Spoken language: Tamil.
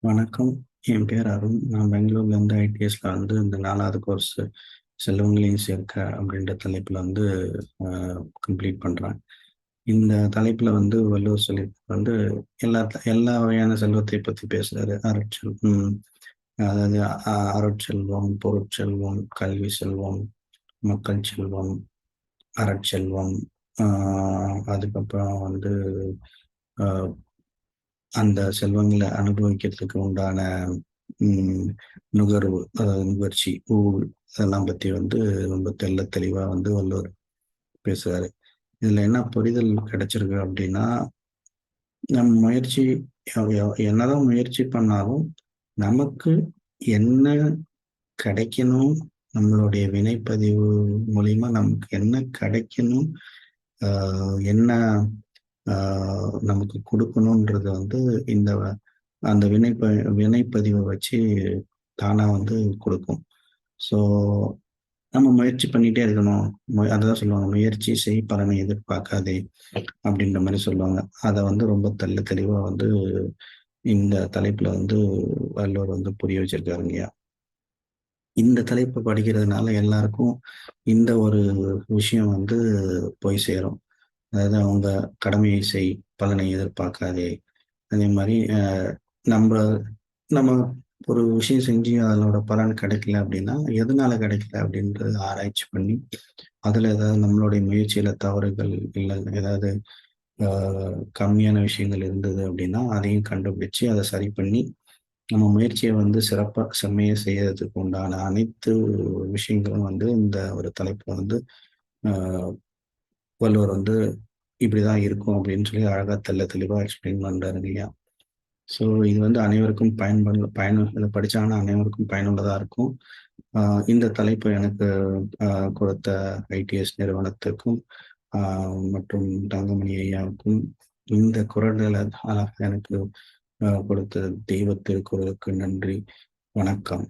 வணக்கம். என் பேர் அருண். நான் பெங்களூர்லேருந்து ஐடிஎஸ்ல வந்து இந்த 4வது கோர்ஸ் செல்வங்களையும் சேர்க்க அப்படின்ற தலைப்பில் வந்து கம்ப்ளீட் பண்ணுறேன். இந்த தலைப்பில் வந்து வள்ளுவர் வந்து எல்லா எல்லா வகையான செல்வத்தை பற்றி பேசுகிறாரு. அதாவது அருட்செல்வம், பொருட்செல்வம், கல்வி செல்வம், மக்கள் செல்வம், அறச்செல்வம், அதுக்கப்புறம் வந்து ஆஹ் அந்த செல்வங்களை அனுபவிக்கிறதுக்கு உண்டான ம், நுகர்வு, அதாவது நுகர்ச்சி, ஊழ் அதெல்லாம் பற்றி வந்து ரொம்ப தெளிவாக வந்து வள்ளுவர் பேசுறாரு. இதில் என்ன புரிதல் கிடைச்சிருக்கு அப்படின்னா, நம் முயற்சி என்னதான் முயற்சி பண்ணாலும் நமக்கு என்ன கிடைக்கணும், நம்மளுடைய வினைப்பதிவு மூலியமா நமக்கு என்ன கிடைக்கணும், என்ன நமக்கு கொடுக்கணுன்றது வந்து இந்த அந்த வினைப்பதிவை வச்சு தானா வந்து கொடுக்கும். ஸோ நம்ம முயற்சி பண்ணிட்டே இருக்கணும். அதான் சொல்லுவாங்க, முயற்சி செய் பலனை எதிர்பார்க்காதே அப்படின்ற மாதிரி சொல்லுவாங்க. அதை வந்து ரொம்ப தெளிவா வந்து இந்த தலைப்புல வந்து வள்ளுவர் வந்து புரிய வச்சிருக்காருங்கய்யா. இந்த தலைப்பு படிக்கிறதுனால எல்லாருக்கும் இந்த ஒரு விஷயம் வந்து போய் சேரும். அதாவது அவங்க கடமையை செய், பலனை எதிர்பார்க்காதே. அதே மாதிரி நம்ம நம்ம ஒரு விஷயம் செஞ்சு அதனோட பலன் கிடைக்கல அப்படின்னா எதனால கிடைக்கல அப்படின்றது ஆராய்ச்சி பண்ணி அதுல ஏதாவது நம்மளுடைய முயற்சியில தவறுகள் இல்லை ஏதாவது கம்மியான விஷயங்கள் இருந்தது அப்படின்னா அதையும் கண்டுபிடிச்சு அதை சரி பண்ணி நம்ம முயற்சியை வந்து சிறப்பாக செம்மையை செய்யறதுக்கு உண்டான அனைத்து விஷயங்களும் வந்து இந்த ஒரு தலைப்புல வந்து ஆஹ் வள்ளுவர் வந்து இப்படிதான் இருக்கும் அப்படின்னு சொல்லி அழகா தெளிவா எக்ஸ்பிளைன் பண்றாரு இல்லையா. ஸோ இது வந்து அனைவருக்கும் இதை படிச்சாங்கன்னா அனைவருக்கும் பயனுள்ளதா இருக்கும். இந்த தலைப்பு எனக்கு கொடுத்த ஐடிஎஸ் நிறுவனத்துக்கும் மற்றும் தங்கமணி ஐயாவுக்கும் இந்த குரல்களை எனக்கு கொடுத்த தெய்வ திருக்குறளுக்கு நன்றி. வணக்கம்.